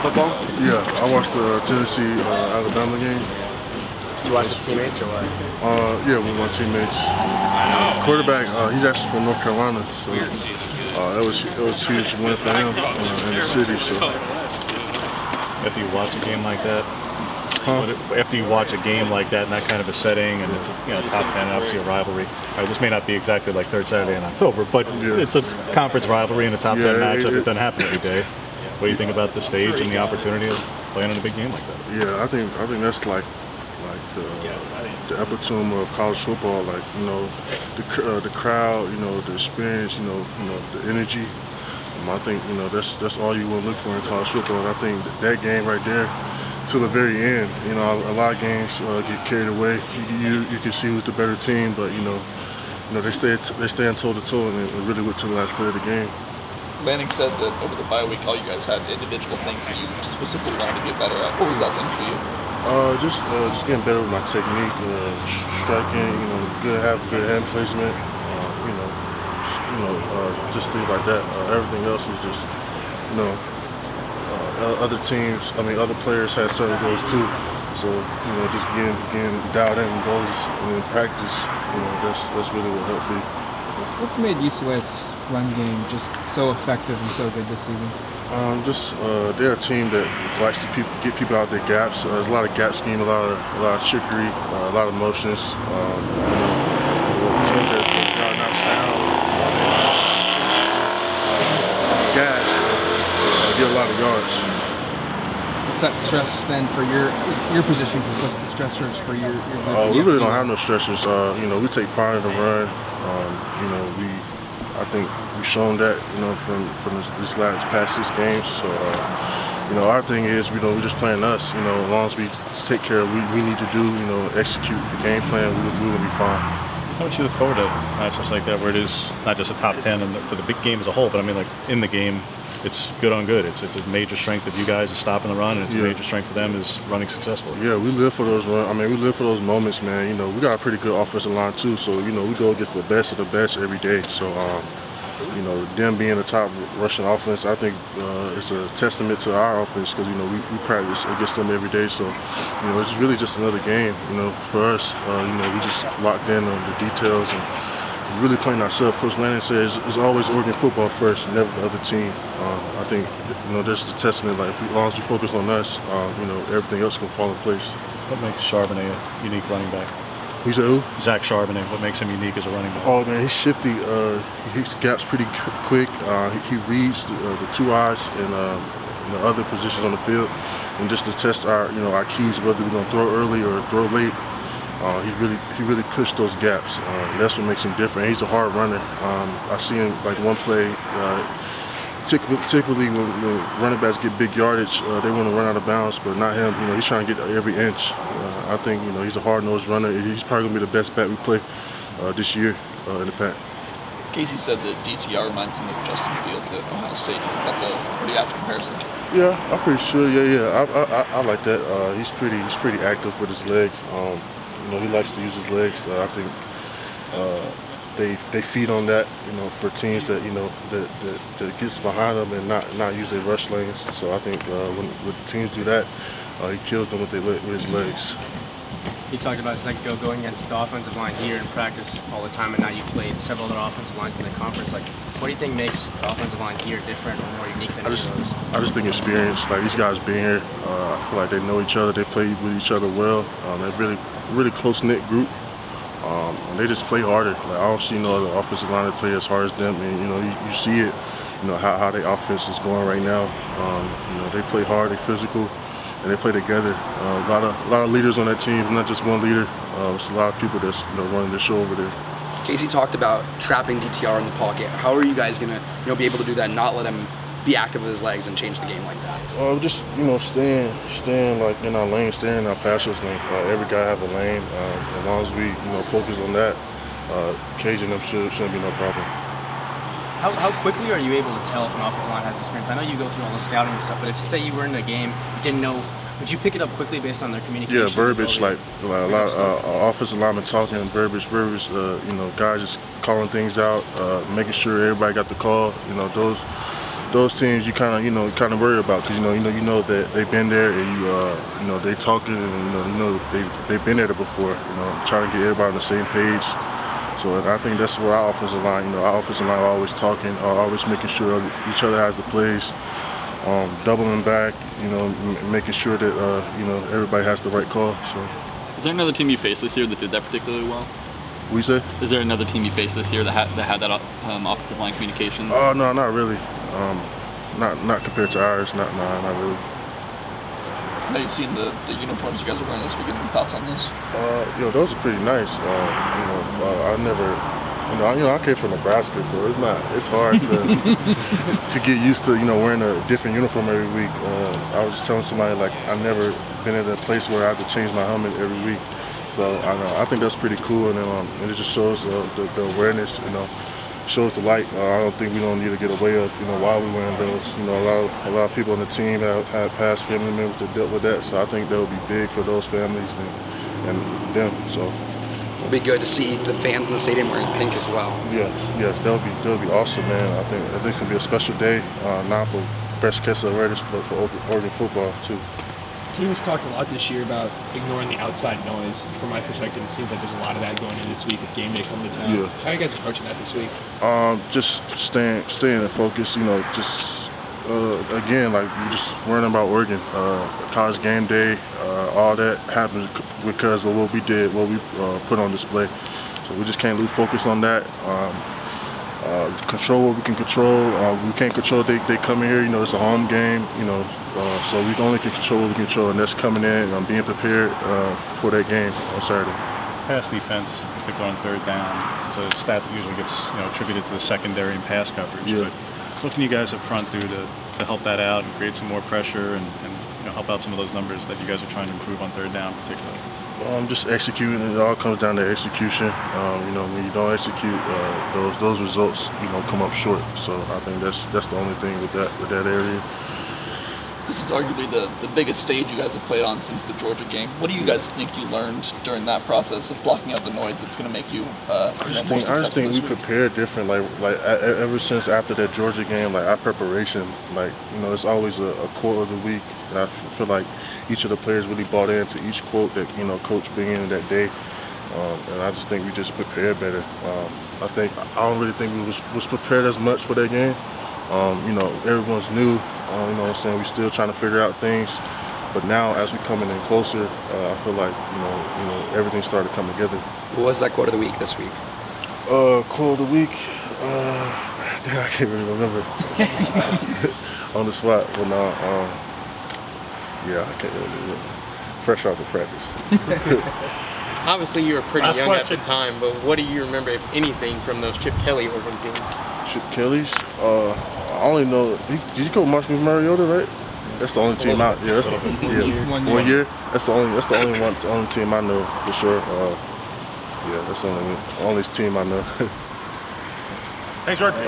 Football? Yeah, I watched the Tennessee-Alabama game. Did you watch the teammates or what? Yeah, with my teammates. Quarterback, he's actually from North Carolina, so it was a huge win for him in the city. So after you watch a game like that, after you watch a game like that in that kind of a setting, and it's top 10, obviously a rivalry. This may not be exactly like third Saturday in October, but it's a conference rivalry and a top 10 matchup that doesn't happen every day. What do you think about the stage and the opportunity of playing in a big game like that? Yeah, I think that's like the epitome of college football. Like the crowd, the experience, the energy. I think that's all you want to look for in college football. And I think that game right there, till the very end, a lot of games get carried away. You can see who's the better team, but they stand toe to toe and really went to the last play of the game. Lanning said that over the bye week, all you guys had individual things that you specifically wanted to get better at. What was that thing for you? Just getting better with my technique, striking. Have good hand placement. Just things like that. Everything else is just, other teams. Other players have certain goals too. So just getting dialed in goals in practice. That's really what helped me. What's made UCLA's run game just so effective and so good this season? They're a team that likes to get people out their gaps. There's a lot of gap scheme, a lot of trickery, a lot of motions. Teams that are not sound, gas, get a lot of yards. What's that stress then for your position? What's the stressors for your group? We really don't have no stressors. We take pride in the run. I think we've shown that, from this past 6 games. So, our thing is, we're just playing us. As long as we take care of what we need to do, execute the game plan, we will be fine. How much you look forward to matchups like that, where it is not just a top 10 and for the big game as a whole, but in the game, it's good on good. It's a major strength of you guys is stopping the run, and it's a major strength for them is running successfully. Yeah, we live for those runs. We live for those moments, man. We got a pretty good offensive line too, so we go against the best of the best every day. So, them being the top rushing offense, I think it's a testament to our offense because we practice against them every day. So, it's really just another game. For us, we just locked in on the details and really playing ourselves. Coach Lanning says it's always Oregon football first, never the other team. I think this is a testament. Like as long as we focus on us, everything else can fall in place. What makes Charbonnet a unique running back? Who said who? Zach Charbonnet. What makes him unique as a running back? Oh man, he's shifty. He hits gaps pretty quick. He reads the 2 eyes and other positions on the field, and just to test our keys, whether we're gonna throw early or throw late. He really pushed those gaps. That's what makes him different. He's a hard runner. I see him like one play. Typically, when running backs get big yardage, they want to run out of bounds, but not him. He's trying to get every inch. I think he's a hard-nosed runner. He's probably gonna be the best back we play this year in the pack. Casey said that DTR reminds him of Justin Fields at Ohio State. You think that's a pretty apt comparison? Yeah, I'm pretty sure. Yeah. I like that. He's pretty active with his legs. He likes to use his legs. I think they feed on that. For teams that that gets behind them and not use their rush lanes. So I think when teams do that, he kills them with his legs. You talked about a second ago going against the offensive line here in practice all the time, and now you played several other offensive lines in the conference. What do you think makes the offensive line here different or more unique than others? I just think experience. Like these guys being here, I feel like they know each other. They play with each other well. They're really close-knit group. And they just play harder. I don't see no other offensive line that play as hard as them. And you see it. How their offense is going right now. They play hard. They physical. And they play together. A lot of leaders on that team, not just one leader. It's a lot of people that's running the show over there. Casey talked about trapping DTR in the pocket. How are you guys gonna be able to do that and not let him be active with his legs and change the game like that? Just staying like in our lane, staying in our pass rush lane. Every guy have a lane. As long as we focus on that, caging them shouldn't be no problem. How quickly are you able to tell if an offensive line has experience? I know you go through all the scouting and stuff, but if say you were in a game, you didn't know, would you pick it up quickly based on their communication? Yeah, verbiage, like a lot of offensive linemen talking, verbiage. Guys just calling things out, making sure everybody got the call. those teams you kind of worry about because you know that they've been there and you know they talking and you know they've been there before. Trying to get everybody on the same page. So I think that's where our offensive line, our offensive line are always talking, always making sure each other has the plays, doubling back, making sure that everybody has the right call. So. Is there another team you faced this year that did that particularly well? We say? Is there another team you faced this year that had that offensive line communication? Oh no, not really. Not compared to ours. Not really. Now you've seen the uniforms you guys are wearing this weekend. Any thoughts on this? Those are pretty nice. I never, I came from Nebraska, so it's hard to to get used to, wearing a different uniform every week. I was just telling somebody like I never been in a place where I have to change my helmet every week. So I think that's pretty cool, and it just shows the awareness, shows the light. I don't think we don't need to get away of, why we're wearing those. A lot of people on the team have past family members that dealt with that, so I think that would be big for those families and them. So It'll be good to see the fans in the stadium wearing pink as well. yes, that would be awesome, man. I think it's gonna be a special day, not for breast cancer awareness, but for Oregon football too. The team has talked a lot this year about ignoring the outside noise. From my perspective, it seems like there's a lot of that going in this week with game day coming to town. Yeah. How are you guys approaching that this week? Just staying in focus, again, like we're just worrying about Oregon. College game day, all that happens because of what we did, what we put on display. So we just can't lose focus on that. Control what we can control. We can't control they come in here, it's a home game, so we only can control what we can control, and that's coming in and being prepared for that game on Saturday. Pass defense, particularly on third down, is a stat that usually gets attributed to the secondary and pass coverage. Yeah. But what can you guys up front do to help that out and create some more pressure and help out some of those numbers that you guys are trying to improve on third down particularly? Just executing. It all comes down to execution. When you don't execute, those results, come up short. So I think that's the only thing with that area. This is arguably the biggest stage you guys have played on since the Georgia game. What do you guys think you learned during that process of blocking out the noise that's going to make you I just think we prepared different. Like ever since after that Georgia game, like our preparation, it's always a quote of the week, and I feel like each of the players really bought into each quote that Coach bring in that day, and I just think we just prepared better. I don't really think we was prepared as much for that game. Everyone's new. We're still trying to figure out things. But now, as we're coming in closer, I feel like everything started coming together. What was that quote of the week this week? Quote of the week. I can't really remember on the spot. But no, I can't really remember. Fresh out the practice. Obviously, you were pretty Last young question. at the time, but what do you remember, if anything, from those Chip Kelly Oregon teams? Chip Kelly's. I only know. Did you coach Marcus Mariota, right? That's the only team out. Yeah, that's one year. That's the only team I know for sure. That's the only team I know. Thanks, Jordan.